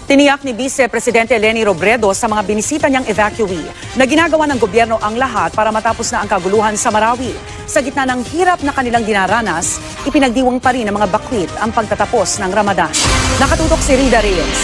Tiniyak ni Vice Presidente Leni Robredo sa mga binisita niyang evacuee na ginagawa ng gobyerno ang lahat para matapos na ang kaguluhan sa Marawi. Sa gitna ng hirap na kanilang dinaranas, ipinagdiwang pa rin ng mga bakwit ang pagtatapos ng Ramadan. Nakatutok si Rida Reyes.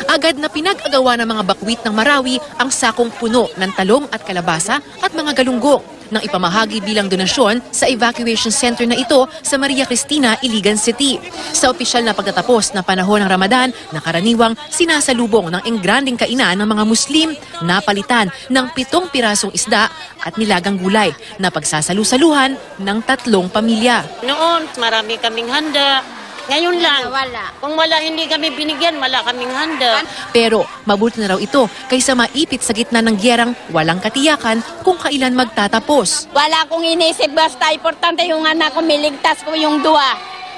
Agad na pinag-agawa ng mga bakwit ng Marawi ang sakong puno ng talong at kalabasa at mga galunggong nang ipamahagi bilang donasyon sa evacuation center na ito sa Maria Cristina, Iligan City. Sa opisyal na pagtatapos na panahon ng Ramadan, na karaniwang sinasalubong ng engranding kainan ng mga Muslim, napalitan ng 7 pirasong isda at nilagang gulay na pagsasalu-saluhan ng 3 pamilya. Noon, marami kaming handa. Ngayon lang, wala. Kung wala hindi kami binigyan, wala kaming handa. Pero mabuti na raw ito kaysa maipit sa gitna ng gyerang walang katiyakan kung kailan magtatapos. Wala akong inisip, basta importante yung anak ko, miligtas ko yung 2.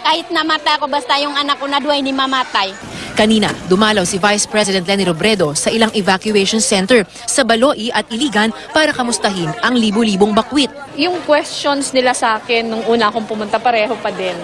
Kahit namatay ako, basta yung anak ko na 2 hindi mamatay. Kanina, dumalaw si Vice President Leni Robredo sa ilang evacuation center sa Baloi at Iligan para kamustahin ang libu-libong bakwit. Yung questions nila sa akin nung una akong pumunta, pareho pa din.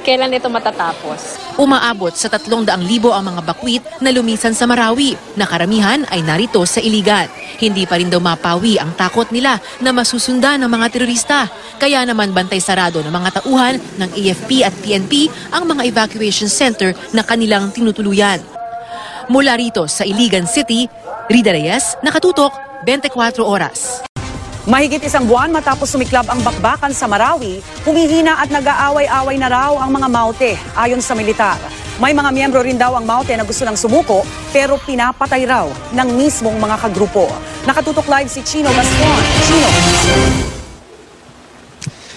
Kailan ito matatapos? Umaabot sa 300,000 ang mga bakwit na lumisan sa Marawi, na karamihan ay narito sa Iligan. Hindi pa rin daw mapawi ang takot nila na masusundan ng mga terorista. Kaya naman bantay sarado ng mga tauhan ng AFP at PNP ang mga evacuation center na kanilang tinutuluyan. Mula rito sa Iligan City, Rida Reyes, Nakatutok, 24 Oras. Mahigit 1 buwan matapos sumiklab ang bakbakan sa Marawi, humihina at nag-aaway-away na raw ang mga Maute ayon sa militar. May mga miyembro rin daw ang Maute na gusto ng sumuko pero pinapatay raw ng mismong mga kagrupo. Nakatutok live si Chino Gascon. Chino.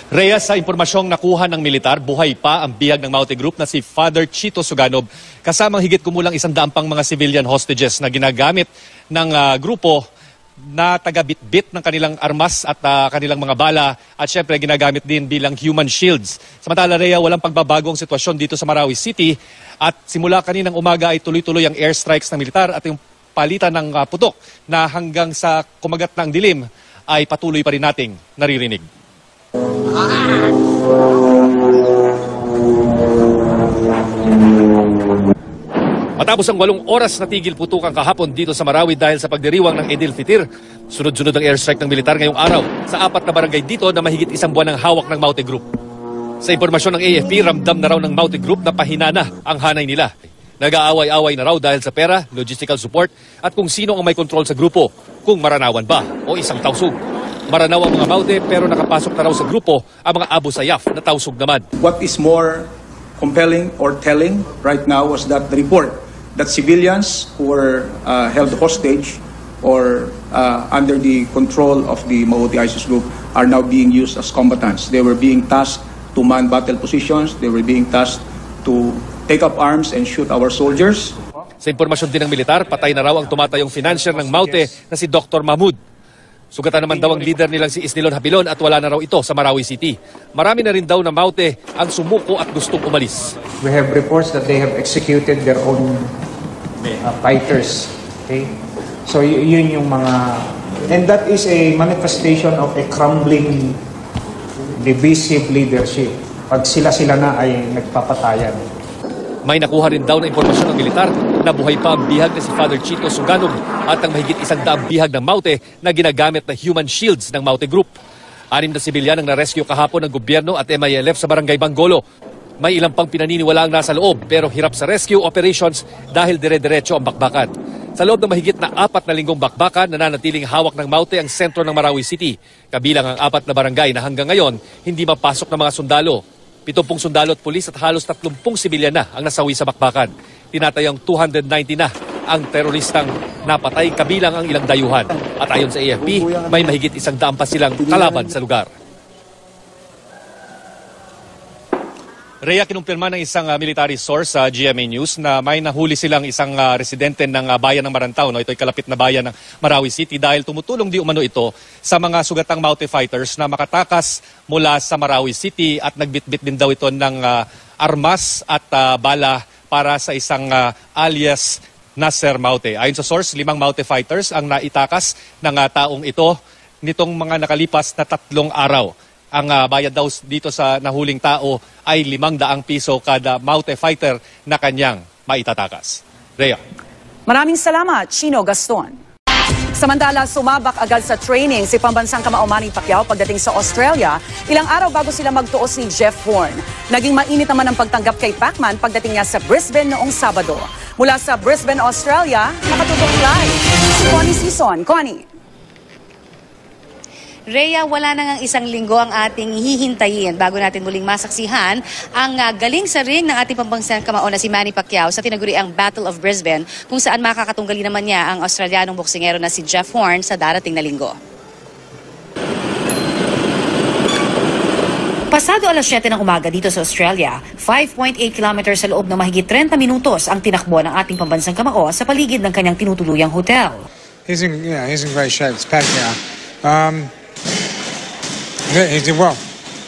Reyes, sa impormasyong nakuha ng militar, buhay pa ang bihag ng Maute Group na si Father Chito Suganob kasamang higit kumulang 100 pang mga civilian hostages na ginagamit ng grupo na taga-bitbit ng kanilang armas at kanilang mga bala at syempre ginagamit din bilang human shields. Samantala, Rhea, walang pagbabagong sitwasyon dito sa Marawi City at simula kaninang umaga ay tuloy-tuloy ang airstrikes ng militar at yung palitan ng putok na hanggang sa kumagat ng dilim ay patuloy pa rin nating naririnig. Matapos ang 8 oras na tigil putukan kahapon dito sa Marawi dahil sa pagdiriwang ng Eid al-Fitr, sunod-sunod ang airstrike ng militar ngayong araw sa 4 na barangay dito na mahigit 1 buwan ang hawak ng Maute Group. Sa impormasyon ng AFP, ramdam na raw ng Maute Group na pahina na ang hanay nila. Nag-aaway-away na raw dahil sa pera, logistical support at kung sino ang may kontrol sa grupo, kung maranawan ba o isang tausug. Maranaw ang mga Maute pero nakapasok na raw sa grupo ang mga Abu Sayyaf na tausug naman. What is more compelling or telling right now was that the report that civilians who were held hostage or under the control of the Maute ISIS group are now being used as combatants. They were being tasked to man battle positions. They were being tasked to take up arms and shoot our soldiers. Sa impormasyon din ng militar, patay na raw ang tumatayong financier ng Maute na si Dr. Mahmoud. Sugatan naman daw ang leader nilang si Isnilon Habilon at wala na raw ito sa Marawi City. Marami na rin daw na Maute ang sumuko at gustong umalis. We have reports that they have executed their own fighters. Okay? So yun yung mga... And that is a manifestation of a crumbling divisive leadership. Pag sila-sila na ay nagpapatayan. May nakuha rin daw na impormasyon ng militar na buhay pa ang bihag na si Father Chito Suganob at ang mahigit 100 bihag ng Maute na ginagamit na human shields ng Maute Group. 6 na sibilyan ang na-rescue kahapon ng gobyerno at MILF sa Barangay Bangolo. May ilang pang pinaniniwala ang nasa loob pero hirap sa rescue operations dahil dire-diretso ang bakbakan. Sa loob ng mahigit na 4 na linggong bakbakan, nananatiling hawak ng Maute ang sentro ng Marawi City. Kabilang ang 4 na barangay na hanggang ngayon hindi mapasok ng mga sundalo. 70 sundalo at pulis at halos 30 sibilyan na ang nasawi sa bakbakan. Tinatayang 290 na ang teroristang napatay kabilang ang ilang dayuhan. At ayon sa AFP, may mahigit 100 pa silang kalaban sa lugar. Rhea, kinumpirma ng isang military source sa GMA News na may nahuli silang isang residente ng bayan ng Marantaw. No? Ito'y kalapit na bayan ng Marawi City dahil tumutulong di umano ito sa mga sugatang Maute fighters na makatakas mula sa Marawi City at nagbitbit din daw ito ng armas at bala para sa isang alias Nasser Maute. Ayon sa source, 5 Maute fighters ang naitakas ng taong ito nitong mga nakalipas na 3 araw. Ang bayad daw dito sa nahuling tao ay 500 piso kada Maute fighter na kanyang maitatakas. Rhea. Maraming salamat, Chino Gaston. Samantala, sumabak agad sa training si pambansang kamao Manny Pacquiao pagdating sa Australia, ilang araw bago sila magtuos ni Jeff Horn. Naging mainit naman ang pagtanggap kay Pacman pagdating niya sa Brisbane noong Sabado. Mula sa Brisbane, Australia, nakatutok live si Connie Sison. Connie. Rhea, wala na ngang isang linggo ang ating hihintayin bago natin muling masaksihan ang galing sa ring ng ating pambansang kamao na si Manny Pacquiao sa tinaguriang Battle of Brisbane, kung saan makakatunggali naman niya ang Australianong boksingero na si Jeff Horn sa darating na linggo. Pasado alas 7 ng umaga dito sa Australia, 5.8 kilometers sa loob ng mahigit 30 minutos ang tinakbo ng ating pambansang kamao sa paligid ng kanyang tinutuluyang hotel. He's in great shape. It's Pacquiao. He did well.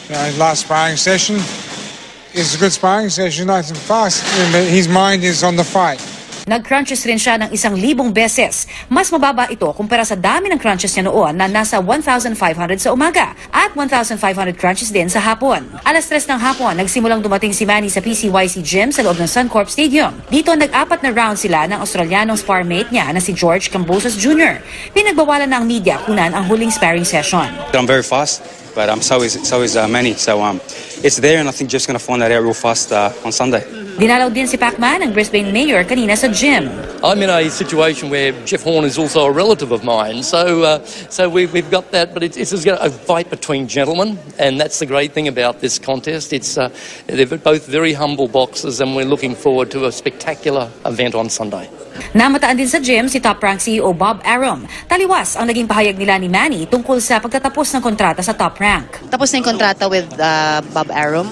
His last sparring session is a good sparring session, nice and fast. His mind is on the fight. Nag-crunches rin siya ng 1,000 beses. Mas mababa ito kumpara sa dami ng crunches niya noon na nasa 1,500 sa umaga at 1,500 crunches din sa hapon. Alas 3 ng hapon, nagsimulang dumating si Manny sa PCYC Gym sa loob ng Suncorp Stadium. Dito, nag-4 na round sila ng Australianong sparmate niya na si George Kambosos Jr. Pinagbawalan ng media kunan ang huling sparring session. I'm very fast, but so is Manny. So it's there, and I think just gonna find that out real fast on Sunday. Dinalaw din si Pacman ng Brisbane Mayor kanina sa gym. I'm in a situation where Jeff Horn is also a relative of mine, so we've got that. But it's a fight between gentlemen, and that's the great thing about this contest. They're both very humble boxers, and we're looking forward to a spectacular event on Sunday. Namataan din sa gym si Top Rank CEO Bob Arum. Taliwas ang naging pahayag nila ni Manny tungkol sa pagtatapos ng kontrata sa Top Rank. Tapos na yung kontrata with Bob Arum?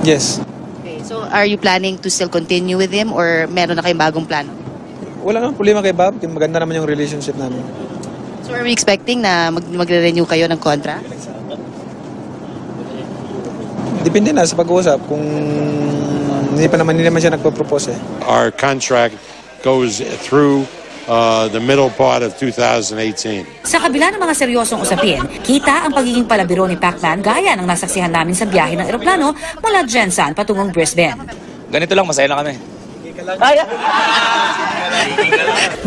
Yes. Okay, so are you planning to still continue with him or meron na kayong bagong plano? Wala namang problema kay Bob. Maganda naman yung relationship namin. So are we expecting na magre-renew kayo ng kontra? Depende na sa pag-uusap kung hindi naman siya nagpo-propose eh. Our contract goes through the middle part of 2018. Sa kabila ng mga seryosong usapin, kita ang pagiging palabiro ni Pacman gaya ng nasaksihan namin sa biyahe ng eroplano mula Jensan patungong Brisbane. Ganito lang, masaya lang kami.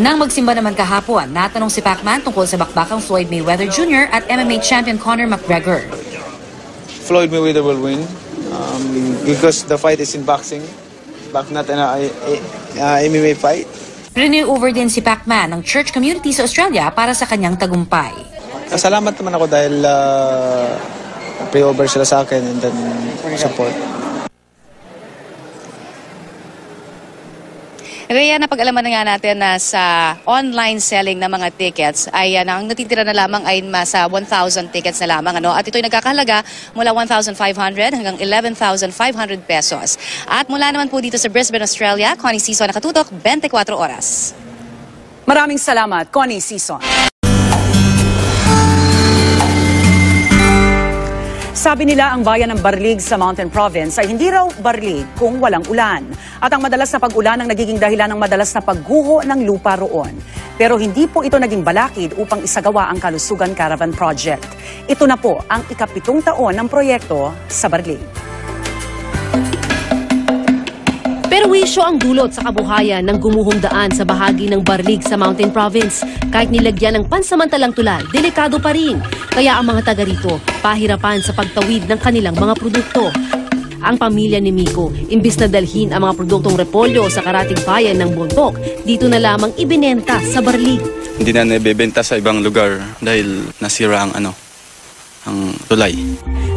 Nang magsimba naman kahapon, natanong si Pacman tungkol sa bakbakang Floyd Mayweather Jr. at MMA champion Conor McGregor. Floyd Mayweather will win because the fight is in boxing, not in a MMA fight. Renew over din si Pacman ng church community sa Australia para sa kanyang tagumpay. Salamat naman ako dahil pray over sila sa akin and then support. Rhea, napag-alaman na nga natin na sa online selling ng mga tickets ay ang natitira na lamang ay masa 1,000 tickets na lamang. At ito'y nagkakahalaga mula 1,500 hanggang 11,500 pesos. At mula naman po dito sa Brisbane, Australia, Connie Sison, nakatutok 24 oras. Maraming salamat, Connie Sison. Sabi nila ang bayan ng Barlig sa Mountain Province ay hindi raw barlig kung walang ulan. At ang madalas na pag-ulan ang nagiging dahilan ng madalas na pagguho ng lupa roon. Pero hindi po ito naging balakid upang isagawa ang Kalusugan Caravan Project. Ito na po ang ika-7 taon ng proyekto sa Barlig. Perwisyo ang dulot sa kabuhayan ng gumuhong daan sa bahagi ng Barlig sa Mountain Province. Kahit nilagyan ng pansamantalang tulay, delikado pa rin. Kaya ang mga taga rito, pahirapan sa pagtawid ng kanilang mga produkto. Ang pamilya ni Miko, imbis na dalhin ang mga produktong repolyo sa karating bayan ng Bontoc, dito na lamang ibinenta sa Barlig. Hindi na nabebenta sa ibang lugar dahil nasira ang tulay.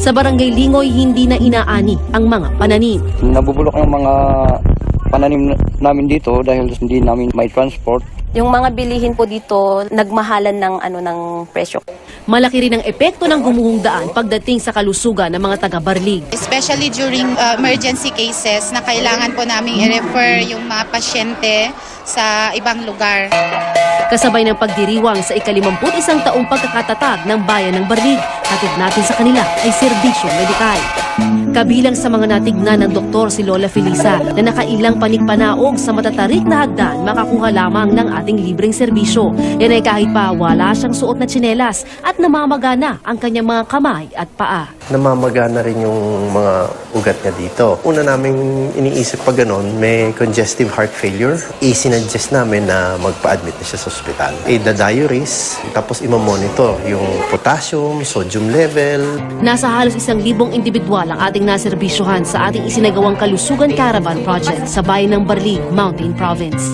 Sa Barangay Lingoy, hindi na inaani ang mga pananim. Nabubulok ang mga pananim namin dito dahil hindi namin may transport. Yung mga bilihin po dito, nagmahalan ng presyo. Malaki rin ang epekto ng gumuhong daan pagdating sa kalusugan ng mga taga-Barlig. Especially during emergency cases na kailangan po namin i-refer yung mga pasyente sa ibang lugar. Kasabay ng pagdiriwang sa ika-51 taong pagkakatatag ng bayan ng Barlig, hatid natin sa kanila ay serbisyo medikal. Kabilang sa mga natignan ng doktor si Lola Felisa na nakailang panikpanaog sa matatarik na hagdan makakuha lamang ng ating libreng serbisyo. Yan ay kahit pa wala siyang suot na tsinelas at namamagana ang kanyang mga kamay at paa. Namamagana rin yung mga ugat niya dito. Una naming iniisip pa ganon, may congestive heart failure. I-sinuggest namin na magpa-admit na siya sa ospital. I-diuresis, tapos imamonitor yung potassium, sodium level. Nasa halos 1,000 individual ang ating naserbisyohan sa ating isinagawang Kalusugan Caravan Project sa bayan ng Barlig, Mountain Province.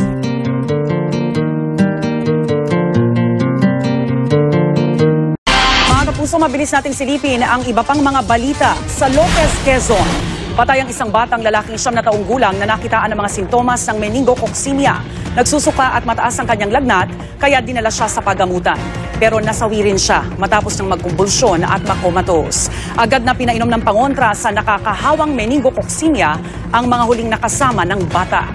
Mga kapuso, mabilis nating silipin ang iba pang mga balita sa Lopez, Quezon. Patay ang isang batang lalaking 9 na taong gulang na nakitaan ng mga sintomas ng meningococcemia. Nagsusuka at mataas ang kanyang lagnat, kaya dinala siya sa pagamutan. Pero nasawi rin siya matapos ng magkumbulsyon at makomatos. Agad na pinainom ng pangontra sa nakakahawang meningococcemia ang mga huling nakasama ng bata.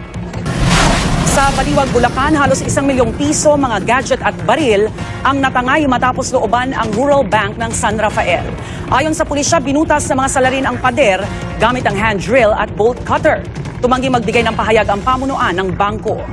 Sa Baliwag, Bulacan, halos 1 milyong piso, mga gadget at baril ang natangay matapos looban ang Rural Bank ng San Rafael. Ayon sa pulisya, binutas ng mga salarin ang pader gamit ang hand drill at bolt cutter. Tumanggi magbigay ng pahayag ang pamunuan ng bangko.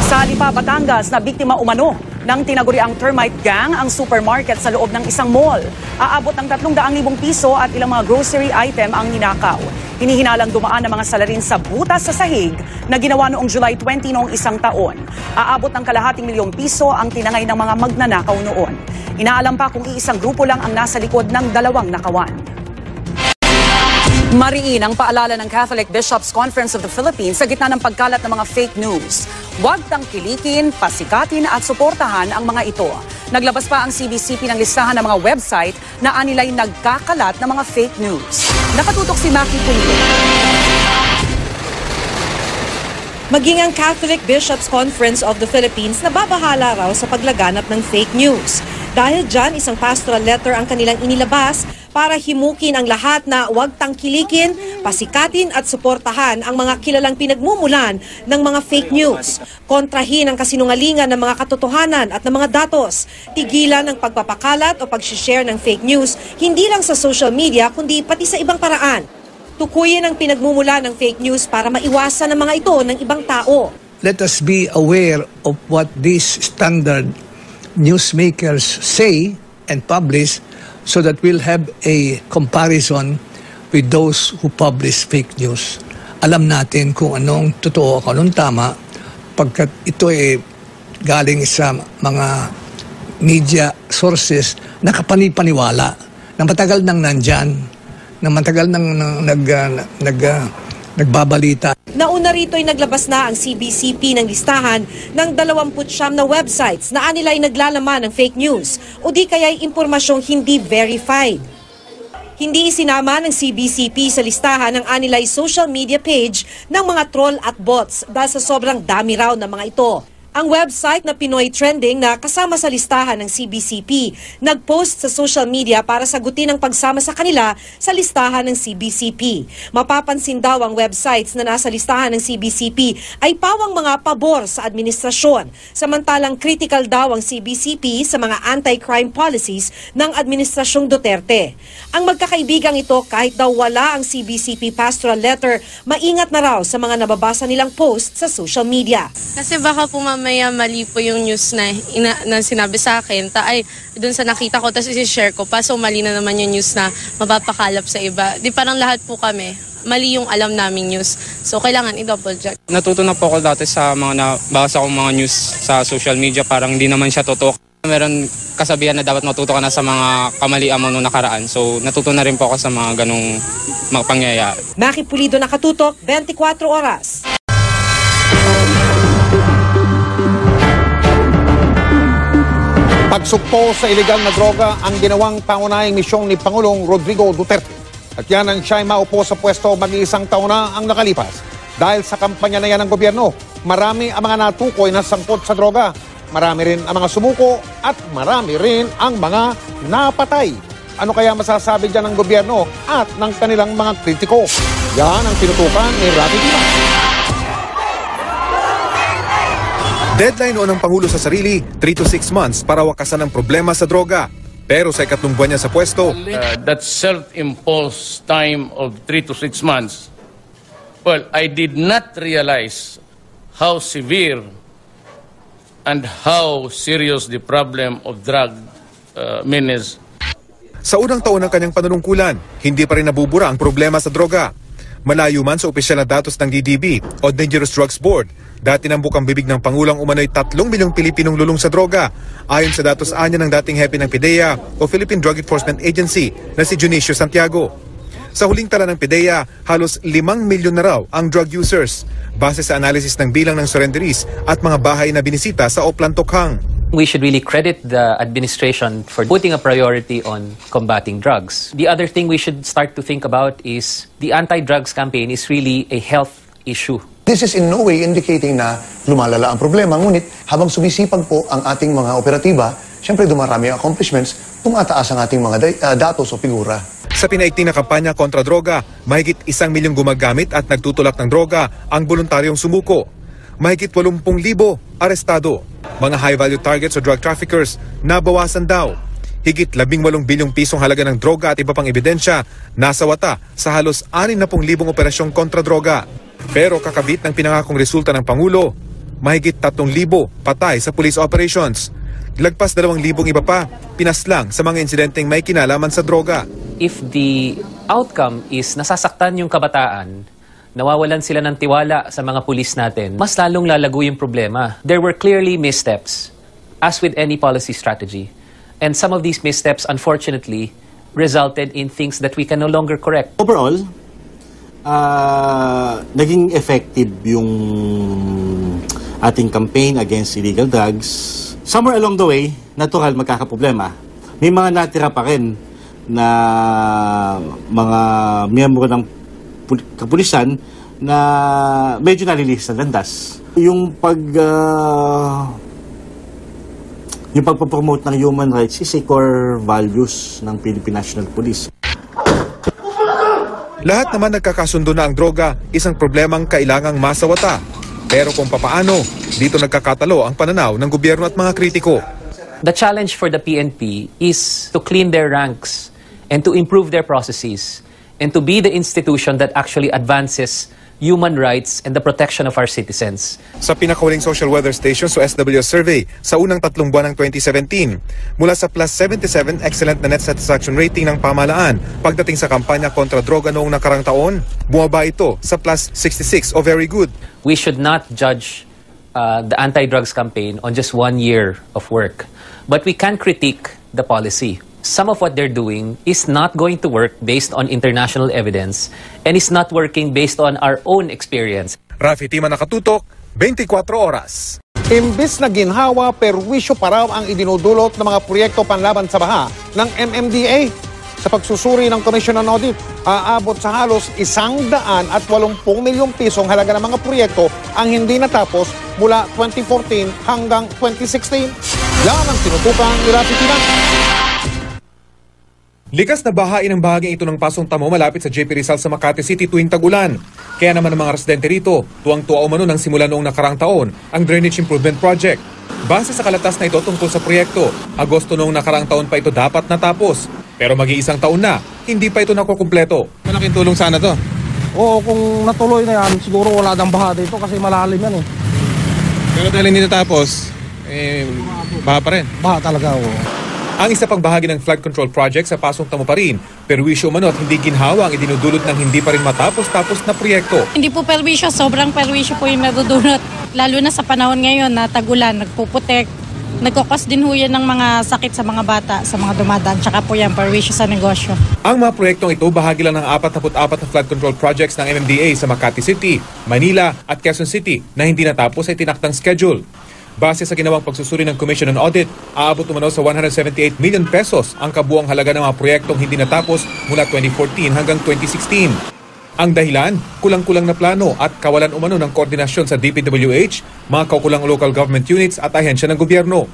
Sa Lipa, Batangas, na biktima umano ng tinaguriang termite gang ang supermarket sa loob ng isang mall. Aabot ng 300,000 piso at ilang mga grocery item ang ninakaw. Hinihinalang dumaan ng mga salarin sa butas sa sahig na ginawa noong July 20 noong isang taon. Aabot ng kalahating milyong piso ang tinangay ng mga magnanakaw noon. Inaalam pa kung iisang grupo lang ang nasa likod ng 2 nakawan. Mariin ang paalala ng Catholic Bishops' Conference of the Philippines sa gitna ng pagkalat ng mga fake news. Huwag tangkilikin, pasikatin at suportahan ang mga ito. Naglabas pa ang CBCP ng listahan ng mga website na anilay nagkakalat ng mga fake news. Nakatutok si Maki Pulido. Maging ang Catholic Bishops' Conference of the Philippines nababahala raw sa paglaganap ng fake news. Dahil dyan, isang pastoral letter ang kanilang inilabas para himukin ang lahat na huwag tangkilikin, pasikatin at suportahan ang mga kilalang pinagmumulan ng mga fake news. Kontrahin ang kasinungalingan ng mga katotohanan at ng mga datos. Tigilan ang pagpapakalat o pag-share ng fake news hindi lang sa social media kundi pati sa ibang paraan. Tukuyin ang pinagmumula ng fake news para maiwasan ang mga ito ng ibang tao. Let us be aware of what these standard newsmakers say and publish so that we'll have a comparison with those who publish fake news. Alam natin kung anong totoo, kung anong tama, pagkat ito ay galing sa mga media sources na kapanipaniwala, na matagal nang nandyan, na matagal nang nagbabalita. Nauna rito ay naglabas na ang CBCP ng listahan ng 29 na websites na anilay naglalaman ng fake news o di kaya'y impormasyong hindi verified. Hindi isinama ng CBCP sa listahan ng anilay social media page ng mga troll at bots dahil sa sobrang dami raw ng mga ito. Ang website na Pinoy Trending na kasama sa listahan ng CBCP nagpost sa social media para sagutin ang pagsama sa kanila sa listahan ng CBCP. Mapapansin daw ang websites na nasa listahan ng CBCP ay pawang mga pabor sa administrasyon, samantalang critical daw ang CBCP sa mga anti-crime policies ng administrasyong Duterte. Ang magkakaibigang ito, kahit daw wala ang CBCP pastoral letter, maingat na raw sa mga nababasa nilang post sa social media. Kasi baka po mamaya mali po yung news na sinabi sa akin. Ay, dun sa nakita ko, tapos isi-share ko pa. So, mali na naman yung news na mapapakalap sa iba. Di parang lahat po kami, mali yung alam naming news. So, kailangan i-double check. Natuto na po ako dati sa mga nabasa kong mga news sa social media. Parang hindi naman siya totoo. Meron kasabihan na dapat matuto ka na sa mga kamalian mo noong nakaraan. So, natuto na rin po ako sa mga ganong mga pangyayari. Maki Pulido, Nakatutok, 24 Oras. Pagsugpo sa ilegal na droga ang ginawang pangunahing misyong ni Pangulong Rodrigo Duterte. At yan ang siya'y maupo sa pwesto mag-iisang taon na ang nakalipas. Dahil sa kampanya na yan ng gobyerno, marami ang mga natukoy na sangkot sa droga. Marami rin ang mga sumuko at marami rin ang mga napatay. Ano kaya masasabi dyan ng gobyerno at ng kanilang mga kritiko? Yan ang tinutukan ni Rafi Dimas. Deadline noon ng Pangulo sa sarili, 3 to 6 months para wakasan ang problema sa droga. Pero sa ikatlong buwan niya sa pwesto, that self-imposed time of 3 to 6 months, well, I did not realize how severe and how serious the problem of drug menace. sa unang taon ng kanyang panunungkulan, hindi pa rin nabubura ang problema sa droga. Malayo man sa opisyal na datos ng DDB o Dangerous Drugs Board, dati nambuk ang bibig ng Pangulong umano'y 3 milyong Pilipinong lulong sa droga, ayon sa datos anya ng dating hepe ng PIDEA o Philippine Drug Enforcement Agency na si Junicio Santiago. Sa huling tala ng PIDEA, halos 5 milyon na raw ang drug users, base sa analysis ng bilang ng surrenderies at mga bahay na binisita sa Oplan Tokhang. We should really credit the administration for putting a priority on combating drugs. The other thing we should start to think about is the anti-drugs campaign is really a health issue. This is in no way indicating na lumalala ang problema, ngunit habang sumisipag po ang ating mga operatiba, syempre dumarami ang accomplishments, tumataas ang ating mga datos o figura. Sa pinaigting na kampanya kontra droga, mahigit 1 milyong gumagamit at nagtutulak ng droga ang voluntaryong sumuko. Mahigit 80,000 arestado. Mga high-value targets o drug traffickers, nabawasan daw. Higit 18 bilyong pisong halaga ng droga at iba pang ebidensya, nasa wata sa halos 60,000 operasyong kontra droga. Pero kakabit ng pinangakong resulta ng Pangulo, mahigit 3,000 patay sa police operations. Lagpas 2,000 iba pa, pinaslang sa mga insidenteng may kinalaman sa droga. If the outcome is nasasaktan yung kabataan, nawawalan sila ng tiwala sa mga pulis natin, mas lalong lalago yung problema. There were clearly missteps, as with any policy strategy. And some of these missteps, unfortunately, resulted in things that we can no longer correct. Overall, naging effective yung ating campaign against illegal drugs. Somewhere along the way, natural magkakaproblema. May mga natira pa rin na mga miyembro ng kapulisan na medyo nalilis na landas. Yung pagpapromote ng human rights is a core values ng Philippine National Police. Lahat naman nagkakasundo na ang droga, isang problemang kailangang masawata. Pero kung papaano, dito nagkakatalo ang pananaw ng gobyerno at mga kritiko. The challenge for the PNP is to clean their ranks and to improve their processes and to be the institution that actually advances human rights and the protection of our citizens. Sa pinakahuling social weather station o SWS survey sa unang 3 buwan ng 2017, mula sa plus 77 excellent na net satisfaction rating ng pamahalaan pagdating sa kampanya kontra droga noong nakarang taon, bumaba ito sa plus 66 o very good. We should not judge the anti-drugs campaign on just 1 year of work, but we can critique the policy. Some of what they're doing is not going to work based on international evidence and is not working based on our own experience. Rafi Tima, Nakatutok, 24 oras. Imbis na ginhawa, perwisyo pa raw ang idinudulot ng mga proyekto panlaban sa baha ng MMDA. Sa pagsusuri ng Commission on Audit, aabot sa halos 180 milyong pisong halaga ng mga proyekto ang hindi natapos mula 2014 hanggang 2016. Yan ang tinutukan ni Rafi Tima. Likas na bahain ang bahaging ito ng Pasong Tamo malapit sa JP Rizal sa Makati City tuwing tag-ulan. Kaya naman ang mga residente rito, tuwang-tuwa umano nang simula noong nakarang taon ang Drainage Improvement Project. Base sa kalatas na ito tungkol sa proyekto, Agosto noong nakarang taon pa ito dapat natapos. Pero mag-iisang taon na, hindi pa ito nakukumpleto. Malaking tulong sana to. Oo, kung natuloy na yan, siguro wala nang baha dito kasi malalim yan eh. Pero dahil hindi natapos, baha pa rin. Baha talaga, oo. Ang isa pang bahagi ng flood control project sa Pasong Tamo pa rin, perwisyo umano at hindi ginhawa ang idinudulot ng hindi pa rin matapos-tapos na proyekto. Hindi po perwisyo, sobrang perwisyo po yung nadudulot. Lalo na sa panahon ngayon na tag-ulan, nagpuputek, nagkukos din ho yan ng mga sakit sa mga bata, sa mga dumadaan, tsaka po yan perwisyo sa negosyo. Ang mga proyektong ito bahagi lang ng 44 na flood control projects ng MMDA sa Makati City, Manila at Quezon City na hindi natapos ay tinaktang schedule. Base sa ginawang pagsusuri ng Commission on Audit, aabot umano sa 178 million pesos ang kabuang halaga ng mga proyektong hindi natapos mula 2014 hanggang 2016. Ang dahilan, kulang-kulang na plano at kawalan umano ng koordinasyon sa DPWH, mga kaukulang local government units at ahensya ng gobyerno.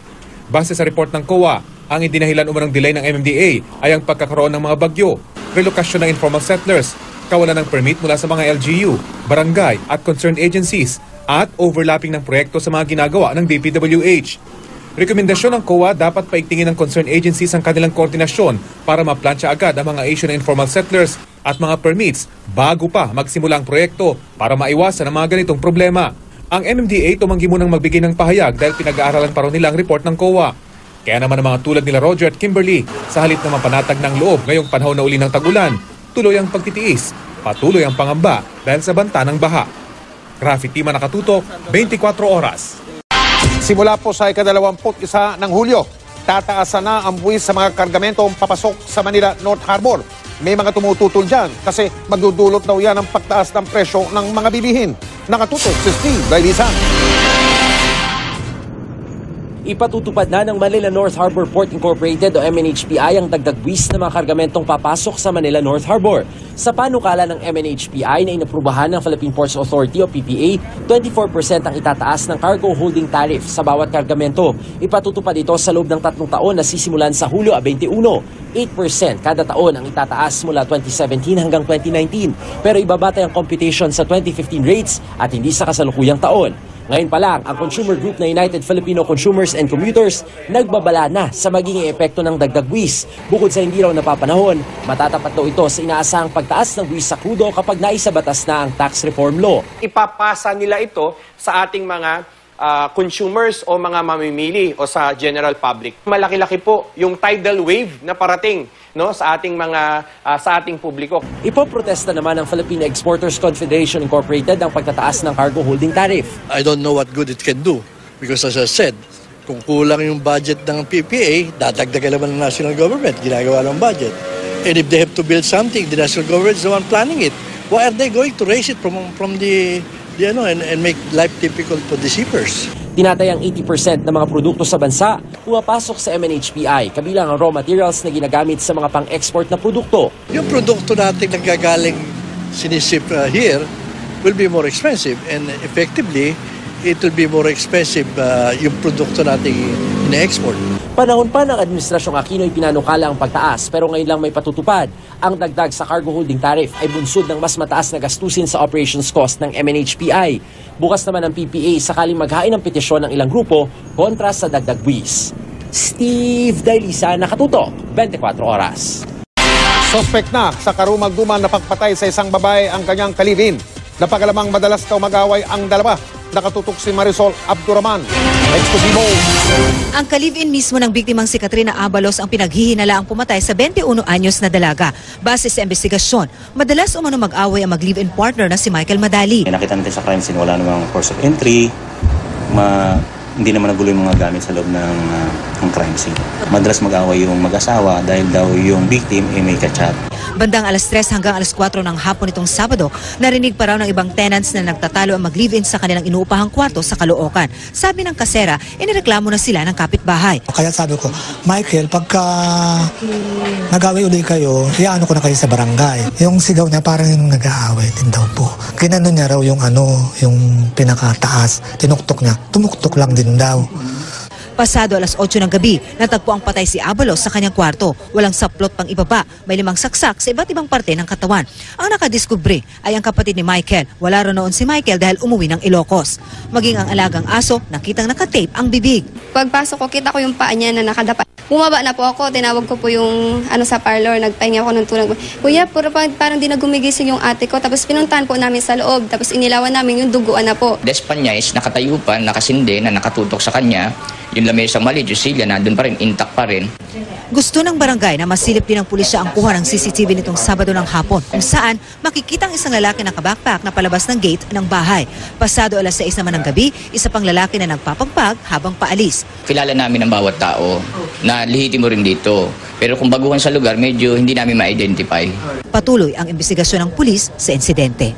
Base sa report ng COA, ang idinahilan umanong delay ng MMDA ay ang pagkakaroon ng mga bagyo, relokasyon ng informal settlers, kawalan ng permit mula sa mga LGU, barangay at concerned agencies, at overlapping ng proyekto sa mga ginagawa ng DPWH. Rekomendasyon ng COA dapat paigtingin ng concerned agencies ang kanilang koordinasyon para maplansya agad ang mga Asian informal settlers at mga permits bago pa magsimula ang proyekto para maiwasan ang mga ganitong problema. Ang MMDA tumanggi munang magbigay ng pahayag dahil pinag-aaralan pa rin nila ang report ng COA. Kaya naman ang mga tulad nila Roger at Kimberly, sa halip na mapanatag ng loob ngayong panahon na uli ng tag-ulan, tuloy ang pagtitiis, patuloy ang pangamba dahil sa banta ng baha. Rafi Tima, Nakatutok, 24 Oras. Simula po sa ika-21 ng Hulyo, tataasan na ang buwis sa mga kargamentong papasok sa Manila North Harbor. May mga tumututol dyan kasi magdudulot daw yan ang pagtaas ng presyo ng mga bilihin. Nakatutok si Steve Dailisan. Ipatutupad na ng Manila North Harbor Port Incorporated o MNHPI ang dagdag buwis na mga kargamentong papasok sa Manila North Harbor. Sa panukala ng MNHPI na inaprubahan ng Philippine Ports Authority o PPA, 24% ang itataas ng cargo holding tariff sa bawat kargamento. Ipatutupad ito sa loob ng 3 taon na sisimulan sa Hulyo 21. 8% kada taon ang itataas mula 2017 hanggang 2019. Pero ibabatay ang computation sa 2015 rates at hindi sa kasalukuyang taon. Ngayon pa lang, ang consumer group na United Filipino Consumers and Commuters nagbabala na sa magiging epekto ng dagdag buwis. Bukod sa hindi raw napapanahon, matatapat daw ito sa inaasahang pagtaas ng buwis sa krudo kapag naisabatas na ang tax reform law. Ipapasa nila ito sa ating mga consumers o mga mamimili o sa general public. Malaki-laki po yung tidal wave na parating sa ating sa ating publiko. Ipoprotesta naman ng Philippine Exporters Confederation Incorporated ang pagtataas ng cargo holding tariff. I don't know what good it can do because as I said, kung kulang yung budget ng PPA, dadagdagan naman ng national government, ginagawa ng budget. And if they have to build something, the national government is the one planning it. Why are they going to raise it from the and make life difficult for the shippers? Tinatayang 80% ng mga produkto sa bansa pumapasok sa MNHPI, kabilang ang raw materials na ginagamit sa mga pang-export na produkto. Yung produkto natin nagagaling sinisip here will be more expensive and effectively it will be more expensive yung produkto natin ina-export. Panahon pa ng Administrasyong Aquino ay pinanukala ang pagtaas pero ngayon lang may patutupad. Ang dagdag sa cargo holding tariff ay bunsod ng mas mataas na gastusin sa operations cost ng MNHPI. Bukas naman ang PPA sakaling maghain ng petisyon ng ilang grupo kontra sa dagdag buwis. Steve Dailisa, Nakatutok, 24 Oras. Suspect na sa karumag-duman na pagpatay sa isang babae ang kanyang kalivin. Napagalamang madalas daw mag-away ang dalawa. Nakatutok si Marisol Abduraman. Exclusivo. Ang kalivin mismo ng biktimang si Katrina Abalos ang pinaghihinala ang pumatay sa 21 anyos na dalaga. Base sa investigasyon, madalas umano mag-away ang mag-live-in partner na si Michael Madali. Nakita natin sa crime scene, wala namang force of entry, hindi naman nagulo yung mga gamit sa loob ng crime scene. Madalas mag-away yung mag-asawa dahil daw yung victim ay may kachat. Bandang alas 3 hanggang alas 4 ng hapon itong Sabado, narinig pa raw ng ibang tenants na nagtatalo ang mag-live-in sa kanilang inuupahang kwarto sa Caloocan. Sabi ng kasera, inireklamo na sila ng kapitbahay. Kaya sabi ko, Michael, pagka nag-away uli kayo, iyaano ko na kayo sa barangay. Yung sigaw niya parang yung nag-aaway din daw po. Kinano niya raw yung yung pinakataas, tinuktok niya, tumuktok lang din daw. Pasado alas 8 ng gabi, natagpo ang patay si Abalos sa kanyang kwarto. Walang saplot pang ibaba, may 5 saksak sa iba't ibang parte ng katawan. Ang nakadiskubre ay ang kapatid ni Michael. Wala ro noon si Michael dahil umuwi ng Ilocos. Maging ang alagang aso, nakitang nakatape ang bibig. Pagpasok ko, kita ko yung paa niya na nakadapa. Bumaba na po ako, tinawag ko po yung sa parlor, nagpahinga ako ng tulog. Kuya, parang di na gumigising yung ate ko. Tapos pinuntahan po namin sa loob, tapos inilawan namin yung duguan na po. Despan niya is nakatayo pa, nakasinde na nakatutok sa kanya. Yung lamesa mali, Jusilia, nandun pa rin, intact pa rin. Gusto ng barangay na masilip din ng pulisya ang kuha ng CCTV nitong Sabado ng hapon, kung saan makikita ang isang lalaki na naka-backpack na palabas ng gate ng bahay. Pasado alas 6 naman ng gabi, isa pang lalaki na nagpapagpag habang paalis. Kilala namin ang bawat tao na lihitimo rin dito. Pero kung baguhan sa lugar, medyo hindi namin ma-identify. Patuloy ang investigasyon ng pulis sa insidente.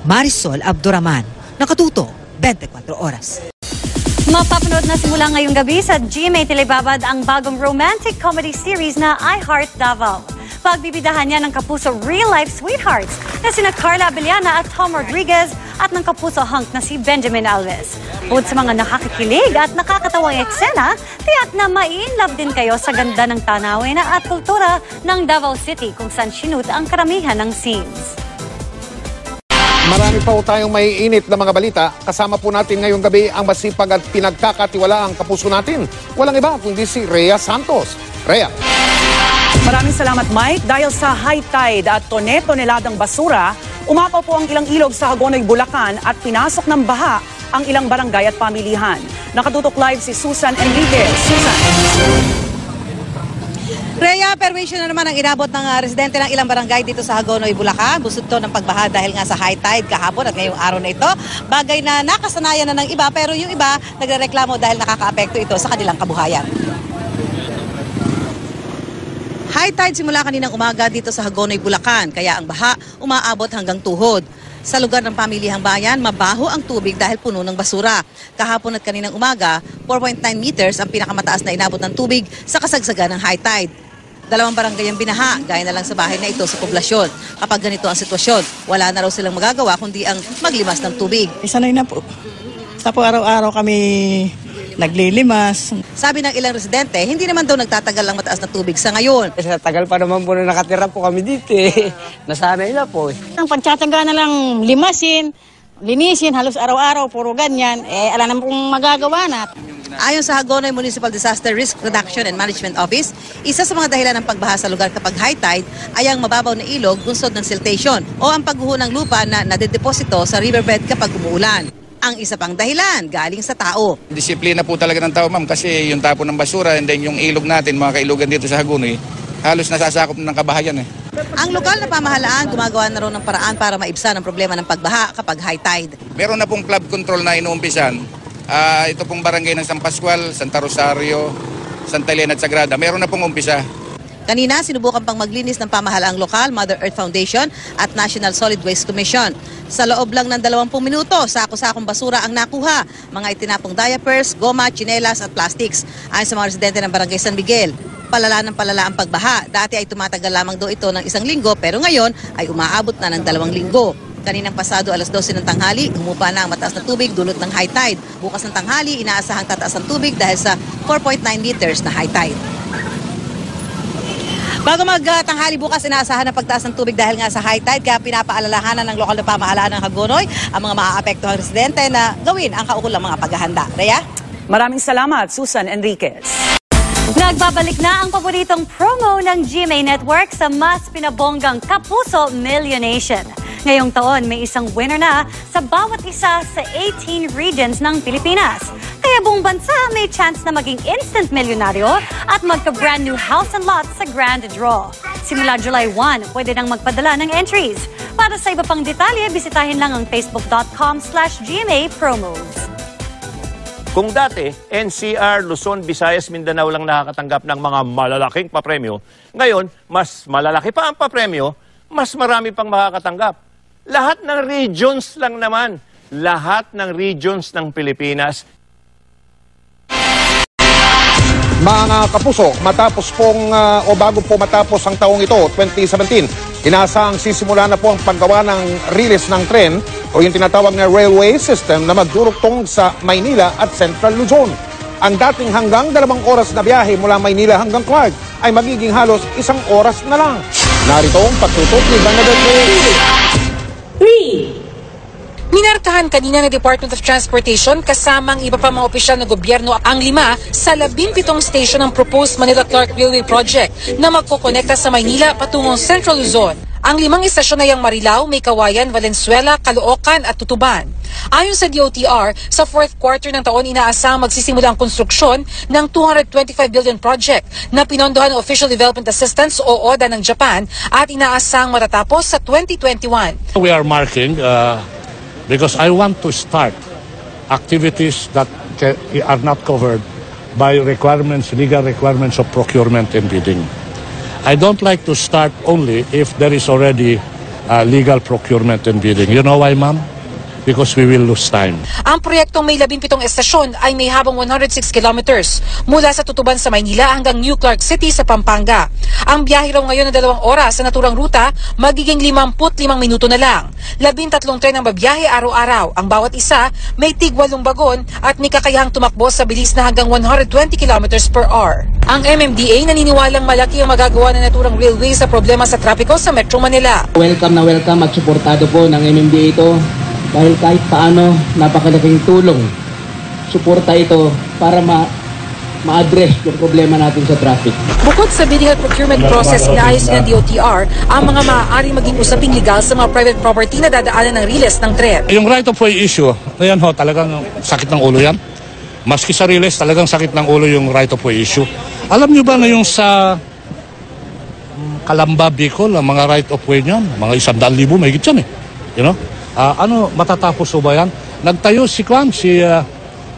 Marisol Abduraman, Nakatuto, 24 Oras. Mapapanood na simula ngayong gabi sa GMA Telebabad ang bagong romantic comedy series na I Heart Davao. Pagbibidahan niya ng kapuso real-life sweethearts na sina Carla Abellana at Tom Rodriguez at ng kapuso hunk na si Benjamin Alves. Bukod sa mga nakakikilig at nakakatawang eksena, tiyak na mai-inlove din kayo sa ganda ng tanawin at kultura ng Davao City kung saan sinut ang karamihan ng scenes. Marami pa po tayong may init na mga balita. Kasama po natin ngayong gabi ang masipag at pinagkakatiwalaang kapuso natin. Walang iba kundi si Rhea Santos. Rhea. Maraming salamat, Mike. Dahil sa high tide at tone-toneladang basura, umapaw po ang ilang ilog sa Hagonoy, Bulacan at pinasok ng baha ang ilang barangay at pamilihan. Nakatutok live si Susan Enriquez. Susan. Rhea, permission na naman ang inabot ng residente ng ilang barangay dito sa Hagonoy, Bulacan. Busod to ng pagbaha dahil nga sa high tide kahapon at ngayong araw na ito. Bagay na nakasanayan na ng iba pero yung iba nagrereklamo dahil nakakaapekto ito sa kanilang kabuhayan. High tide simula kaninang umaga dito sa Hagonoy, Bulacan, kaya ang baha umaabot hanggang tuhod. Sa lugar ng pamilihang bayan, mabaho ang tubig dahil puno ng basura. Kahapon at kaninang umaga, 4.9 meters ang pinakamataas na inabot ng tubig sa kasagsagan ng high tide. 2 barangay ang binaha, gaya na lang sa bahay na ito sa poblasyon. Kapag ganito ang sitwasyon, wala na raw silang magagawa kundi ang maglimas ng tubig. Sanay na po. Sa po araw-araw kami naglilimas. Sabi ng ilang residente, hindi naman daw nagtatagal ang mataas na tubig sa ngayon. Sa tagal pa naman po na nakatira po kami dito eh. Nasanay na po eh. Ang pagtsatsaga na lang limasin, linisin, halos araw-araw, puro ganyan, alam na kung magagawa na. Ayon sa Hagonoy Municipal Disaster Risk Reduction and Management Office, isa sa mga dahilan ng pagbaha sa lugar kapag high tide ay ang mababaw na ilog bunsod ng siltation o ang pagguho ng lupa na nadedeposito sa riverbed kapag umuulan. Ang isa pang dahilan, galing sa tao. Disiplina po talaga ng tao, ma'am, kasi yung tapon ng basura and then yung ilog natin, mga kailugan dito sa Hagonoy, halos nasasakop ng kabahayan eh. Ang lokal na pamahalaan gumagawa na rin ng paraan para maibsan ang problema ng pagbaha kapag high tide. Meron na pong flood control na inuumpisan. Ito pong barangay ng San Pascual, Santa Rosario, Santa Elena at Sagrada. Meron na pong umpisa. Kanina, sinubukan pang maglinis ng pamahalaang lokal, Mother Earth Foundation at National Solid Waste Commission. Sa loob lang ng 20 minuto, sako-sakong basura ang nakuha. Mga itinapong diapers, goma, tsinelas at plastics. Ayon sa mga residente ng Barangay San Miguel, palala ng palala ang pagbaha. Dati ay tumatagal lamang daw ito ng 1 linggo pero ngayon ay umaabot na ng 2 linggo. Kaninang pasado alas 12 ng tanghali, humupa na ang mataas na tubig dulot ng high tide. Bukas ng tanghali, inaasahang tataas ang tubig dahil sa 4.9 meters na high tide. Bago magtanghali bukas, inaasahan ang pagtaas ng tubig dahil nga sa high tide, kaya pinapaalalahanan ng lokal na pamahalaan ng Hagonoy ang mga maaapektuhang residente na gawin ang kaukulang mga paghahanda. Rhea? Maraming salamat, Susan Enriquez. Nagbabalik na ang paboritong promo ng GMA Network sa mas pinabonggang Kapuso Millionation. Ngayong taon, may isang winner na sa bawat isa sa 18 regions ng Pilipinas. Kaya buong bansa may chance na maging instant milyonaryo at magka-brand new house and lot sa Grand Draw. Simula July 1, pwede nang magpadala ng entries. Para sa iba pang detalye, bisitahin lang ang facebook.com/GMA-promos. Kung dati, NCR, Luzon, Visayas, Mindanao lang nakakatanggap ng mga malalaking papremyo, ngayon, mas malalaki pa ang papremyo, mas marami pang makakatanggap. Lahat ng regions lang naman. Lahat ng regions ng Pilipinas. Mga kapuso, matapos pong bago po matapos ang taong ito, 2017, inaasahang sisimula na po ang paggawa ng riles ng tren o yung tinatawag na railway system na magdurugtong sa Maynila at Central Luzon. Ang dating hanggang 2 oras na biyahe mula Maynila hanggang Clark ay magiging halos 1 oras na lang. Narito ang pagtutok ni Bernadette Reyes. 3. Minarkahan kanina ng Department of Transportation kasamang iba pa mga opisyal ng gobyerno ang 5 sa 17 station ng proposed Manila-Clark Railway Project na magkokonekta sa Maynila patungong Central Luzon. Ang 5 istasyon ay ang Marilao, Maykawayan, Valenzuela, Caloocan at Tutuban. Ayon sa DOTR, sa 4th quarter ng taon inaasahang magsisimula ang konstruksyon ng 225 billion project na pinondohan ng Official Development Assistance o ODA ng Japan at inaasahang matatapos sa 2021. We are marking because I want to start activities that are not covered by requirements, legal requirements of procurement and bidding. I don't like to start only if there is already legal procurement and bidding. You know why, ma'am? because we will lose time. Ang proyektong may 17 estasyon ay may habang 106 kilometers mula sa Tutuban sa Maynila hanggang New Clark City sa Pampanga. Ang biyahe raw ngayon na 2 oras sa naturang ruta magiging 55 minuto na lang. 13 tren ang babiyahe araw-araw. Ang bawat isa may tig 8 bagon at may kakayahang tumakbo sa bilis na hanggang 120 kilometers per hour. Ang MMDA naniniwalang malaki ang magagawa ng naturang railway sa problema sa trapiko sa Metro Manila. Welcome na welcome at suportado po ng MMDA ito dahil kahit paano napakalaking tulong. Suporta ito para ma-address yung problema natin sa traffic. Bukod sa bidding at procurement process, inaayos ng DOTR ang mga maaaring maging usaping legal sa mga private property na dadaanan ng riles ng tren. Yung right of way issue, ayan ho, talagang sakit ng ulo yan. Maski sa riles, talagang sakit ng ulo yung right of way issue. Alam nyo ba na yung sa Calamba, Bicol, ang mga right of way niyan, mga 100,000 may higit yan eh. You know? Matatapos ba yan? Nagtayo si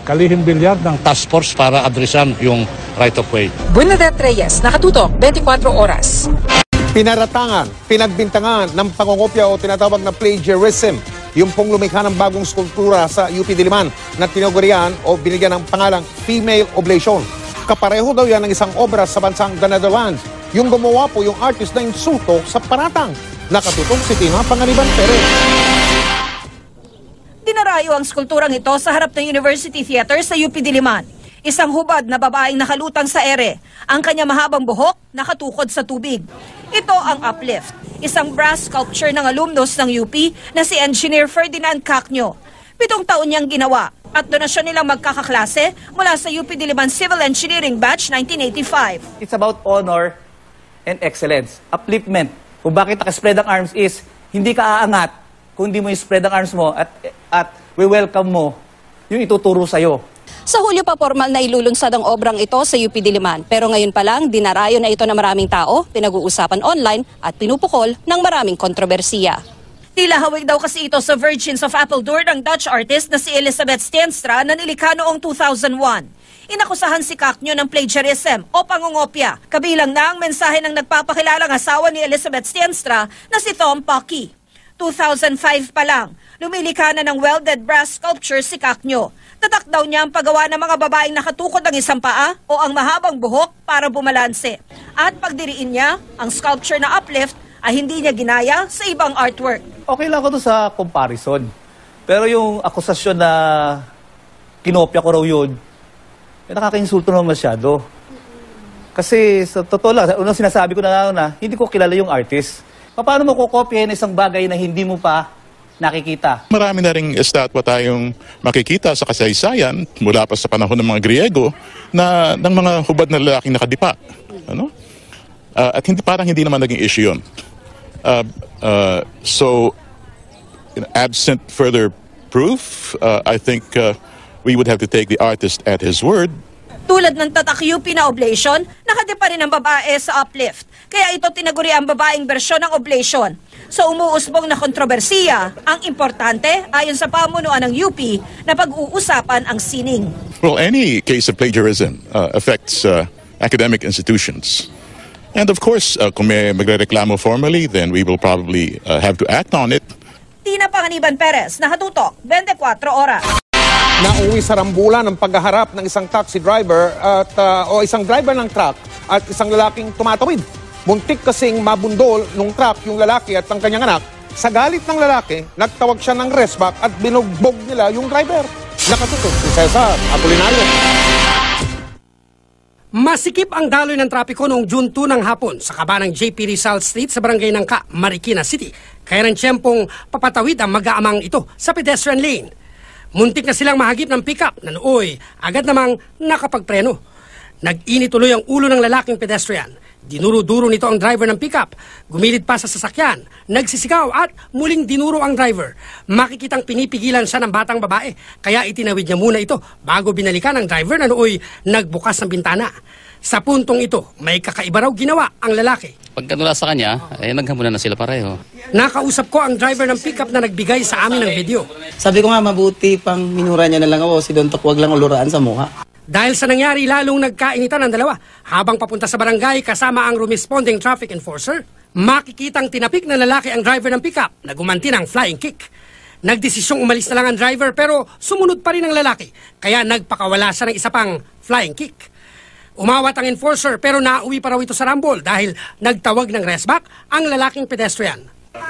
Kalihim Villar ng task force para adresan yung right of way. Bernadette Reyes, nakatutok, 24 oras. Pinaratangan, pinagbintangan ng pangongopya o tinatawag na plagiarism. Yung pong lumikha ng bagong skulptura sa UP Diliman na tinagurian o binigyan ng pangalang Female Oblation. Kapareho daw yan ng isang obra sa bansang The Netherlands. Yung gumawa po yung artist na insulto sa paratang. Nakatutok si Tina Panganiban Perez. Dinarayo ang skulpturang ito sa harap ng University Theater sa UP Diliman. Isang hubad na babaeng nakalutang sa ere. Ang kanya mahabang buhok nakatukod sa tubig. Ito ang Uplift, isang brass sculpture ng alumnos ng UP na si Engineer Ferdinand Cacño. 7 taon niyang ginawa at donasyon nilang magkakaklase mula sa UP Diliman Civil Engineering Batch 1985. It's about honor and excellence, upliftment. Kung bakit naka-spread ang arms is, hindi ka aangat kung hindi mo i-spread ang arms mo at we-welcome mo yung ituturo sa'yo. Sa Hulyo pa formal na ilulunsad ang obrang ito sa UP Diliman. Pero ngayon pa lang, dinarayo na ito ng maraming tao, pinag-uusapan online at pinupukol ng maraming kontrobersiya. Tila hawig daw kasi ito sa Virgins of Apeldoorn ng Dutch artist na si Elisabeth Steenstra na nilikha noong 2001. Inakusahan si Cacño ng plagiarism o pangungopya. Kabilang na ang mensahe ng nagpapakilalang asawa ni Elisabeth Steenstra na si Tom Pocky. 2005 pa lang, lumilikha na ng welded brass sculpture si Cacño. Tatak daw niya ang paggawa ng mga babaeng nakatukod ng isang paa o ang mahabang buhok para bumalanse. At pagdiriin niya, ang sculpture na Uplift ay hindi niya ginaya sa ibang artwork. Okay lang ako doon sa comparison. Pero yung akusasyon na kinopya ko raw yun, nakaka-insulto naman masyado. Kasi sa totoo lang, unang sinasabi ko na hindi ko kilala yung artist. Paano mo kukopyahin isang bagay na hindi mo pa nakikita? Marami na ring estatwa tayong makikita sa kasaysayan mula pa sa panahon ng mga Griego na ng mga hubad na lalaking nakadipa. Ano? At parang hindi naman naging issue yun. So, absent further proof, I think we would have to take the artist at his word. Tulad ng tatak UP na oblation, nakadipa rin ang babae sa Uplift. Kaya ito tinaguri ang babaeng bersyon ng oblation. So umuusbong na kontrobersiya, ang importante ayon sa pamunuan ng UP na pag-uusapan ang sining. Well, any case of plagiarism affects academic institutions. And of course, kung may magrereklamo formally, then we will probably have to act on it. Tina Panganiban Perez, nakatutok, 24 oras. Nauwi sa rambulan ng paghaharap ng isang taxi driver o isang driver ng truck at isang lalaking tumatawid. Muntik kasing mabundol nung truck yung lalaki at ang kanyang anak. Sa galit ng lalaki, nagtawag siya ng resback at binugbog nila yung driver. Nakatutok si Cesar Apolinario. Masikip ang daloy ng trapiko noong June 2 ng hapon sa kaba ng JP Rizal Street sa barangay Nangka, Marikina City. Kaya ng tiyempong papatawid ang mag-aamang ito sa pedestrian lane. Muntik na silang mahagip ng pickup na nooy, agad namang nakapagpreno. Nag-init tuloy ang ulo ng lalaking pedestrian. Dinuro-duro nito ang driver ng pickup. Gumilid pa sa sasakyan, nagsisigaw at muling dinuro ang driver. Makikitang pinipigilan siya ng batang babae, kaya itinawid niya muna ito bago binalikan ng driver na nooy nagbukas ng bintana. Sa puntong ito, may kakaiba raw ginawa ang lalaki. Pagkanula sa kanya, naghamunan na sila pareho. Nakausap ko ang driver ng pickup na nagbigay sa amin ng video. Sabi ko nga, mabuti pang minura niya na lang ako, si Don Tok, wag lang uluraan sa mukha. Dahil sa nangyari, lalong nagkainitan ang dalawa. Habang papunta sa barangay kasama ang responding traffic enforcer, makikitang tinapik na lalaki ang driver ng pickup na gumanti ng flying kick. Nagdesisyong umalis na lang ang driver pero sumunod pa rin ang lalaki. Kaya nagpakawala siya ng isa pang flying kick. Umawat ang enforcer pero nauwi pa raw ito sa rambol dahil nagtawag ng resback ang lalaking pedestrian.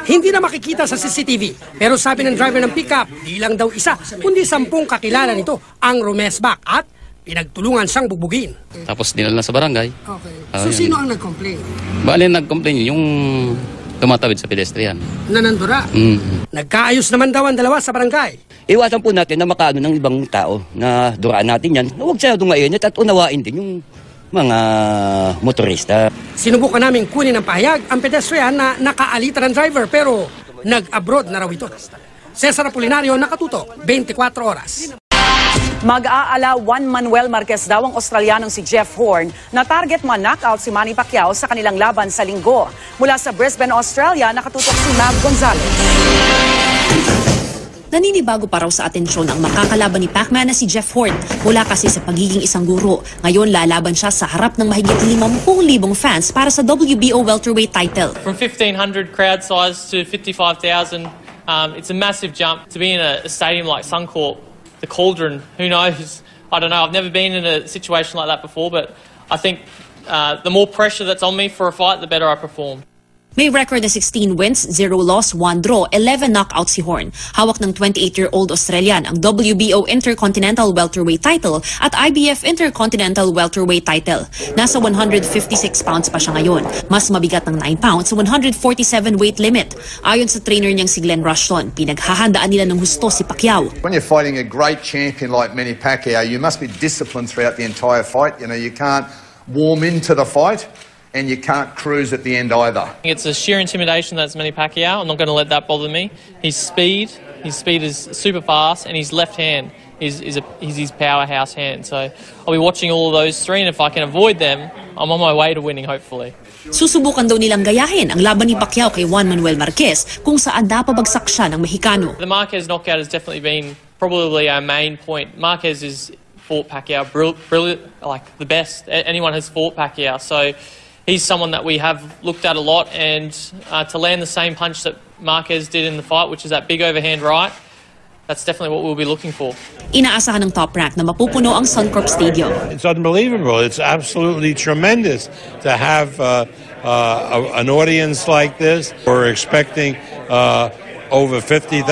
Hindi na makikita sa CCTV pero sabi ng driver ng pickup, di lang daw isa kundi 10 kakilala nito ang rumesback at pinagtulungan siyang bubugin. Tapos dinala na sa barangay. Okay. So sino ang nag-complain? Bale, nag-complain yung tumatawid sa pedestrian. Nanandura. Nagkaayos naman daw ang dalawa sa barangay. Iwasan po natin na makaano ng ibang tao na duraan natin yan. Huwag siya dumainit at unawain din yung mga motorista. Sinubukan namin kunin ng pahayag ang pedestrian na nakaalita ng driver pero nag-abroad na raw ito. Cesar Apolinario, Nakatutok, 24 Oras. Mag-aala Juan Manuel Marquez daw ang Australianong si Jeff Horn na target man-knockout si Manny Pacquiao sa kanilang laban sa Linggo. Mula sa Brisbane, Australia, nakatutok si Mav Gonzalez. Naninibago pa raw sa atensyon ang makakalaban ni Pacman na si Jeff Horn mula kasi sa pagiging isang guro. Ngayon lalaban siya sa harap ng mahigit 50,000 fans para sa WBO welterweight title. From 1,500 crowd size to 55,000, it's a massive jump to be in a stadium like Suncorp. The Cauldron, who knows? I don't know. I've never been in a situation like that before, but I think the more pressure that's on me for a fight, the better I perform. May record na 16 wins, 0 loss, 1 draw, 11 knockouts si Horn. Hawak ng 28-year-old Australian ang WBO Intercontinental Welterweight title at IBF Intercontinental Welterweight title. Nasa 156 pounds pa siya ngayon. Mas mabigat ng 9 pounds sa 147 weight limit. Ayon sa trainer niyang si Glenn Rushton, pinaghahandaan nila ng husto si Pacquiao. When you're fighting a great champion like Manny Pacquiao, you must be disciplined throughout the entire fight. You know, you can't warm into the fight. And you can't cruise at the end either. It's a sheer intimidation that's Manny Pacquiao. I'm not going to let that bother me. His speed is super fast, and his left hand is his powerhouse hand. So I'll be watching all of those three, and if I can avoid them, I'm on my way to winning, hopefully. Susubukan daw nilang gayahin ang laban ni Pacquiao kay Juan Manuel Marquez kung saan napabagsak siya ng Mexicano. The Marquez knockout has definitely been probably our main point. Marquez has fought Pacquiao brilliant, like the best anyone has fought Pacquiao. So he's someone that we have looked at a lot, and to land the same punch that Marquez did in the fight, which is that big overhand right, that's definitely what we'll be looking for. Inaasahan ng Top Rank na mapupuno ang Suncorp Stadium. It's unbelievable. It's absolutely tremendous to have an audience like this. We're expecting over 50,000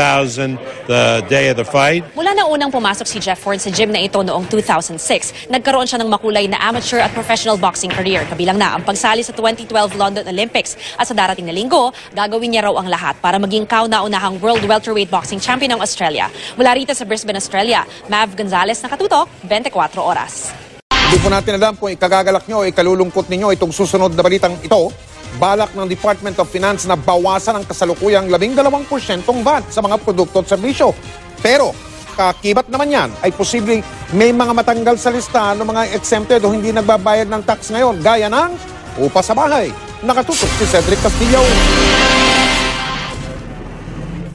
the day of the fight. Mula na unang pumasok si Jeff Horn sa gym na ito noong 2006, nagkaroon siya ng makulay na amateur at professional boxing career. Kabilang na ang pagsali sa 2012 London Olympics. At sa darating na linggo, gagawin niya raw ang lahat para maging kauna-unahang World Welterweight Boxing Champion ng Australia. Mula rito sa Brisbane, Australia, Mav Gonzalez, Nakatutok, 24 Oras. Hindi po natin alam kung ikagagalak nyo o ikalulungkot ninyo itong susunod na balitang ito. Balak ng Department of Finance na bawasan ang kasalukuyang 12% VAT sa mga produkto at serbisyo. Pero kakibat naman yan ay posibleng may mga matanggal sa lista ng mga exempted o hindi nagbabayad ng tax ngayon gaya ng upa sa bahay. Nakatutok si Cedric Castillo.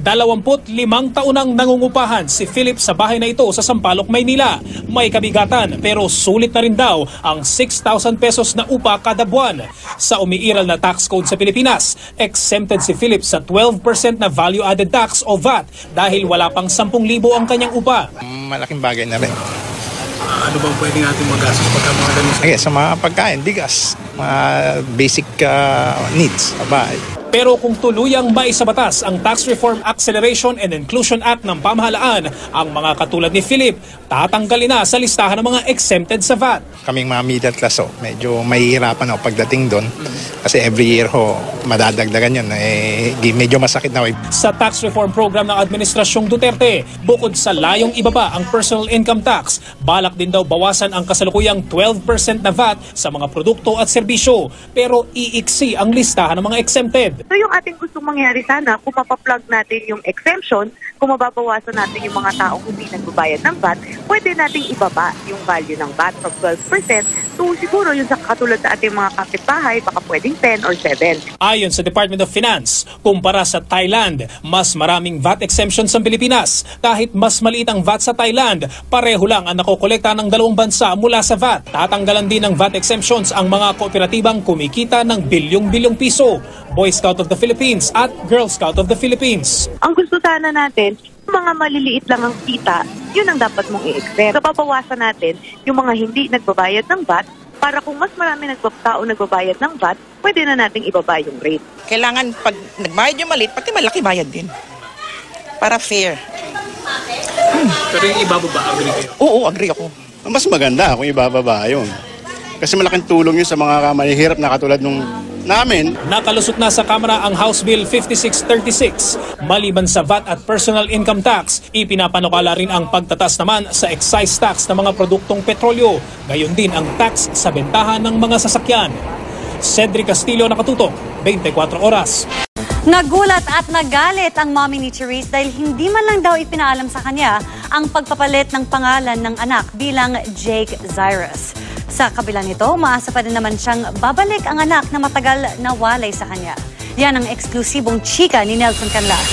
25 taon nang nangungupahan si Philip sa bahay na ito sa Sampaloc, Maynila. May kabigatan pero sulit na rin daw ang 6,000 pesos na upa kada buwan. Sa umiiral na tax code sa Pilipinas, exempted si Philip sa 12% na value-added tax o VAT dahil wala pang 10,000 ang kanyang upa. Malaking bagay na rin. Ano bang pwede natin magastos pagka mga ganun? Okay, sa mga pagkain, bigas, mga basic needs sa bahay. Pero kung tuluyang maisabatas ang Tax Reform Acceleration and Inclusion Act ng pamahalaan, ang mga katulad ni Philip, tatanggalin na sa listahan ng mga exempted sa VAT. Kaming mga middle class, medyo mahihirapan pagdating doon. Kasi every year madadagdagan yun. Medyo masakit na. Sa tax reform program ng Administrasyong Duterte, bukod sa layong ibaba ang personal income tax, balak din daw bawasan ang kasalukuyang 12% na VAT sa mga produkto at serbisyo. Pero iiksi ang listahan ng mga exempted. So yung ating gustong mangyari sana, kung mapaplug natin yung exemption, kung mababawasan natin yung mga taong hindi nagbabayad ng VAT, pwede nating ibaba yung value ng VAT from 12% to siguro yung sa katulad sa ating mga kapitbahay, baka pwedeng 10 or 7. Ayon sa Department of Finance, kumpara sa Thailand, mas maraming VAT exemptions sa Pilipinas. Kahit mas maliit ang VAT sa Thailand, pareho lang ang nakokolekta ng dalawang bansa mula sa VAT. Tatanggalan din ng VAT exemptions ang mga kooperatibang kumikita ng bilyong-bilyong piso. Boy Scout of the Philippines at Girl Scout of the Philippines. Ang gusto sana natin, mga maliliit lang ang kita, yun ang dapat mong i-exempt. So, papawasan natin yung mga hindi nagbabayad ng VAT para kung mas marami tao nagbabayad ng VAT, pwede na nating ibaba yung rate. Kailangan pag nagbayad yung maliit, pati malaki bayad din. Para fair. Pero yung ibababa, agree kayo? Oo, agree ako. Mas maganda kung ibababa yun. Kasi malaking tulong yun sa mga mahihirap na katulad nung namin. Nakalusot na sa Kamara ang House Bill 5636. Maliban sa VAT at personal income tax, ipinapanukala rin ang pagtatas naman sa excise tax ng mga produktong petrolyo. Gayon din ang tax sa bentahan ng mga sasakyan. Cedric Castillo, Nakatutok, 24 Oras. Nagulat at nagalit ang mommy ni Charisse dahil hindi man lang daw ipinaalam sa kanya ang pagpapalit ng pangalan ng anak bilang Jake Zyrus. Sa kabila nito, umaasa pa rin naman siyang babalik ang anak na matagal nawalay sa kanya. Yan ang eksklusibong chika ni Nelson Canlas.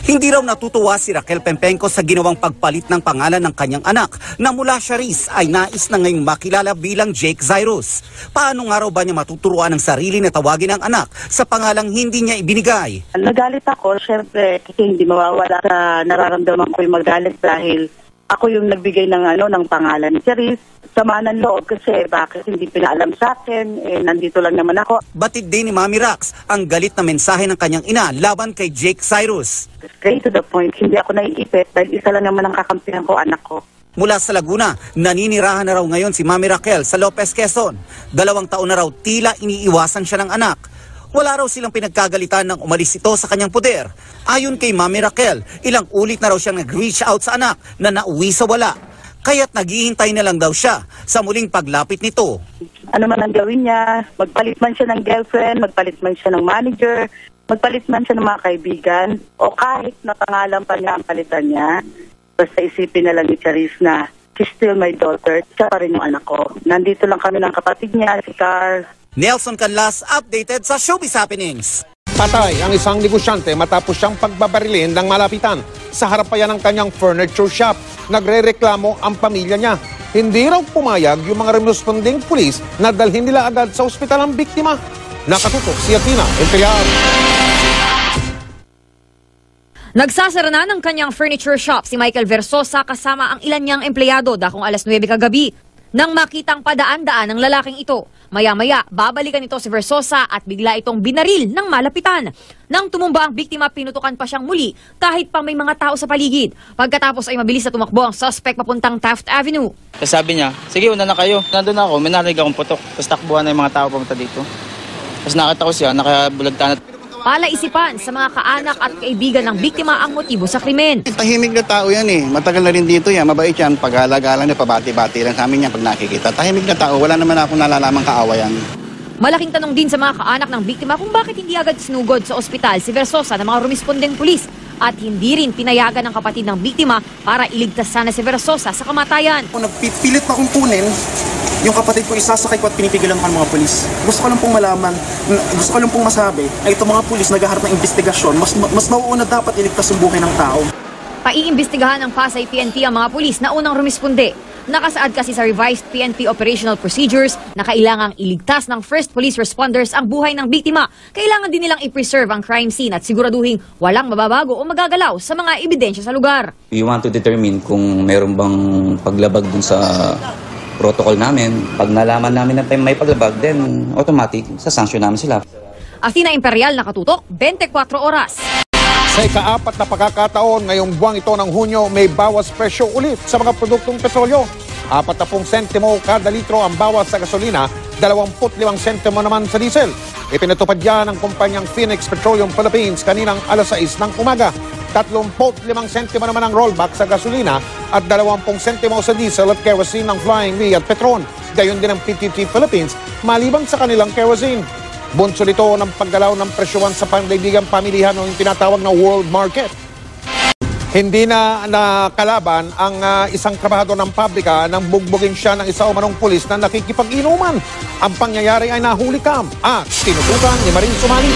Hindi raw natutuwa si Raquel Pempenco sa ginawang pagpalit ng pangalan ng kanyang anak na mula Charisse ay nais na ngayong makilala bilang Jake Zyrus. Paano nga raw ba niya matuturuan ang sarili na tawagin ang anak sa pangalang hindi niya ibinigay? Nagalit ako, syempre, kasi hindi mawawala sa nararamdaman ko yung magalit dahil ako yung nagbigay ng pangalan ni Charisse. Sama ng loob kasi bakit hindi pinaalam sa akin, nandito lang naman ako. Batid din ni Mami Rax ang galit na mensahe ng kanyang ina laban kay Jake Zyrus. Straight to the point, hindi ako naiipit dahil isa lang naman ang kakampihan ko, anak ko. Mula sa Laguna, naninirahan na raw ngayon si Mami Raquel sa Lopez, Quezon. 2 taon na raw tila iniiwasan siya ng anak. Wala raw silang pinagkagalitan nang umalis ito sa kanyang poder. Ayon kay Mami Raquel, ilang ulit na raw siyang nag-reach out sa anak na nauwi sa wala. Kaya't naghihintay na lang daw siya sa muling paglapit nito. Ano man ang gawin niya, magpalit man siya ng girlfriend, magpalit man siya ng manager, magpalit man siya ng mga kaibigan, o kahit na pangalan pa niya ang palitan niya, basta isipin na lang ni Charisse na she's still my daughter, siya pa rin yung anak ko. Nandito lang kami ng kapatid niya, si Carl. Nelson Canlas, updated sa Showbiz Happenings. Patay ang isang negosyante matapos siyang pagbabarilin ng malapitan. Sa harapan ng kanyang furniture shop, nagre-reklamo ang pamilya niya. Hindi raw pumayag yung mga responding pulis na dalhin nila agad sa ospital ang biktima. Nakatutok si Athena Imperial. Nagsasara na ng kanyang furniture shop si Michael Versosa kasama ang ilan niyang empleyado dakong alas 9 kagabi. Nang makitang padaan-daan ng lalaking ito, maya-maya babalikan ito si Versosa at bigla itong binaril ng malapitan. Nang tumumba ang biktima, pinutukan pa siyang muli kahit pa may mga tao sa paligid. Pagkatapos ay mabilis na tumakbo ang suspect papuntang Taft Avenue. Sabi niya, sige una na kayo. Nandun ako, may narinig akong putok. Tapos takbuhan na yung mga tao pumunta dito. Tapos nakita ko siya, nakabulagtan at Palaisipan sa mga kaanak at kaibigan ng biktima ang motibo sa krimen. Tahimik na tao yan eh. Matagal na rin dito yan. Mabait yan. Pag-alagalan niya, pabati-bati lang sa amin yan pag nakikita. Tahimik na tao. Wala naman akong nalalamang kaawayan. Malaking tanong din sa mga kaanak ng biktima kung bakit hindi agad sinugod sa ospital si Versosa ng mga rumispondeng pulis at hindi rin pinayagan ng kapatid ng biktima para iligtas sana si Versosa sa kamatayan. Nagpipilit na kong kunin yung kapatid ko, isasakay ko at pinipigilan ng mga pulis. Gusto ko lang pong malaman, gusto ko lang pong masabi na itong mga pulis naghaharap ng investigasyon, mas nauuna dapat iligtas ang buhay ng tao. Paiimbestigahan ng Pasay PNP ang mga pulis na unang rumisponde. Nakasaad kasi sa revised PNP operational procedures na kailangang iligtas ng first police responders ang buhay ng biktima. Kailangan din nilang i-preserve ang crime scene at siguraduhin walang mababago o magagalaw sa mga ebidensya sa lugar. We want to determine kung meron bang paglabag dun sa protocol namin. Pag nalaman namin na may paglabag, then automatic, sasanction namin sila. Athena Imperial, Nakatutok, 24 Oras. Sa ika-4 na pagkakataon ngayong buwang ito ng Hunyo, may bawas presyo ulit sa mga produktong petrolyo. 40 sentimo kada litro ang bawas sa gasolina, 25 sentimo naman sa diesel. Ipinatupad yan ng kumpanyang Phoenix Petroleum Philippines kaninang alas 6 ng umaga. 35 sentimo naman ang rollback sa gasolina at 20 sentimo sa diesel at kerosene ng Flying V at Petron. Gayon din ang PTT Philippines maliban sa kanilang kerosene. Bunsod ito ng paggalaw ng presyuhan sa pandaigdigang pamilihan o yung tinatawag na world market. Hindi na nakalaban ang isang trabahador ng pabrika nang bugbugin siya ng isa o manong pulis na nakikipag-inuman. Ang pangyayari ay nahuli kam at tinutukan ni Maring Sumali.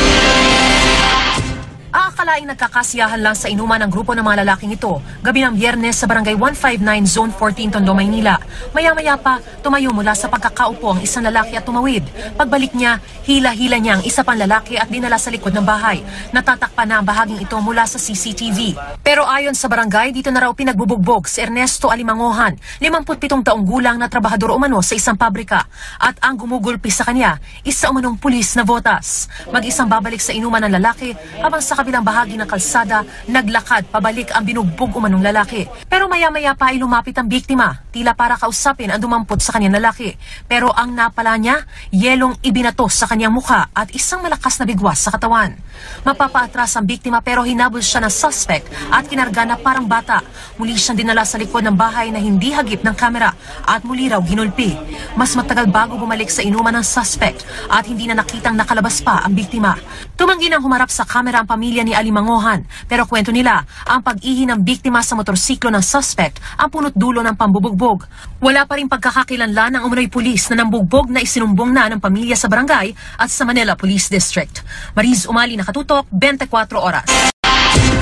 Akalaing nagkakasiyahan lang sa inuman ng grupo ng mga lalaking ito gabi ng Biyernes sa Barangay 159 Zone 14 Tondo, Maynila. Maya-maya pa, tumayo mula sa pagkakaupo ang isang lalaki at tumawid. Pagbalik niya, hila-hila niya ang isa pang lalaki at dinala sa likod ng bahay. Natatakpan na ang bahaging ito mula sa CCTV. Pero ayon sa barangay, dito na raw pinagbubugbog si Ernesto Alimangohan, 57 taong gulang na trabahador umano sa isang pabrika. At ang gumugulpi sa kanya, isa umanong pulis na botas. Mag-isang babalik sa inuman ng lalaki habang sa kabilang bahagi ng kalsada, naglakad pabalik ang binugbog umanong lalaki. Pero maya-maya pa ay lumapit ang biktima, tila para kausapin ang dumampot sa kanyang lalaki. Pero ang napala niya, yelong ibinato sa kanyang mukha at isang malakas na bigwas sa katawan. Mapapaatras ang biktima pero hinabol siya ng suspect at kinarga na parang bata. Muli siyang dinala sa likod ng bahay na hindi hagip ng kamera at muli raw ginulpi. Mas matagal bago bumalik sa inuman ng suspect at hindi na nakitang nakalabas pa ang biktima. Tumanggi nang humarap sa kamera ang pamilya ni Alimangohan pero kwento nila ang pag-ihi ng biktima sa motorsiklo ng suspect ang punot dulo ng pambubugbog. Wala pa rin pagkakakilanlan ng umunoy pulis na nambugbog na isinumbong na ng pamilya sa barangay at sa Manila Police District. Mariz Umali, Nakatutok, 24 Oras.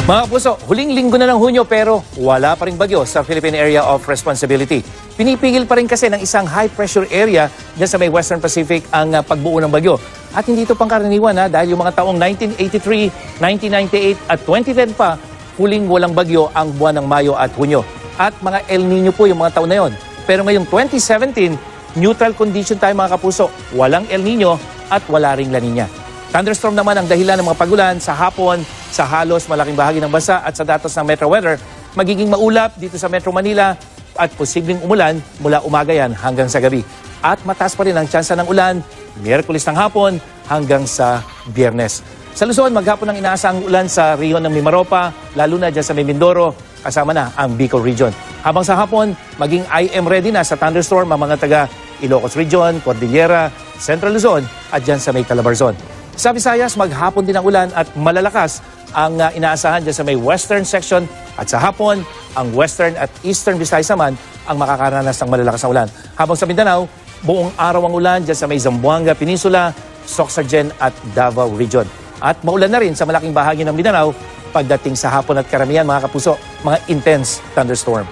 Mga puso, huling linggo na ng Hunyo pero wala pa ring bagyo sa Philippine Area of Responsibility. Pinipigil pa rin kasi ng isang high-pressure area dyan sa may Western Pacific ang pagbuo ng bagyo. At hindi ito pangkaraniwan dahil yung mga taong 1983, 1998 at 2010 pa, huling walang bagyo ang buwan ng Mayo at Hunyo. At mga El Nino po yung mga taon na yon. Pero ngayong 2017, neutral condition tayo mga kapuso. Walang El Nino at wala ring La Nina. Thunderstorm naman ang dahilan ng mga pagulan sa hapon sa halos malaking bahagi ng bansa at sa datos ng Metro Weather. Magiging maulap dito sa Metro Manila at posibleng umulan mula umaga yan hanggang sa gabi. At mataas pa rin ang tsansa ng ulan Miyerkules ng hapon hanggang sa Biyernes. Sa Luzon, maghapon ang inaasang ulan sa rehiyon ng Mimaropa, lalo na dyan sa may Mindoro, kasama na ang Bicol Region. Habang sa hapon, maging IM ready na sa thunderstorm ang mga taga Ilocos Region, Cordillera, Central Luzon at dyan sa may Calabarzon. Sa Visayas, maghapon din ang ulan at malalakas ang inaasahan dyan sa may western section at sa hapon, ang western at eastern Visayas naman ang makakaranas ng malalakas na ulan. Habang sa Mindanao, buong araw ang ulan dyan sa may Zamboanga Peninsula, Sorsogon at Davao Region. At maulan na rin sa malaking bahagi ng Mindanao pagdating sa hapon at karamihan mga kapuso, mga intense thunderstorm.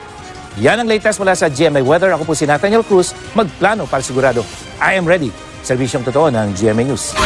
Yan ang latest mula sa GMA Weather. Ako po si Nathaniel Cruz, magplano para sigurado. I am ready. Serbisyong totoo ng GMA News.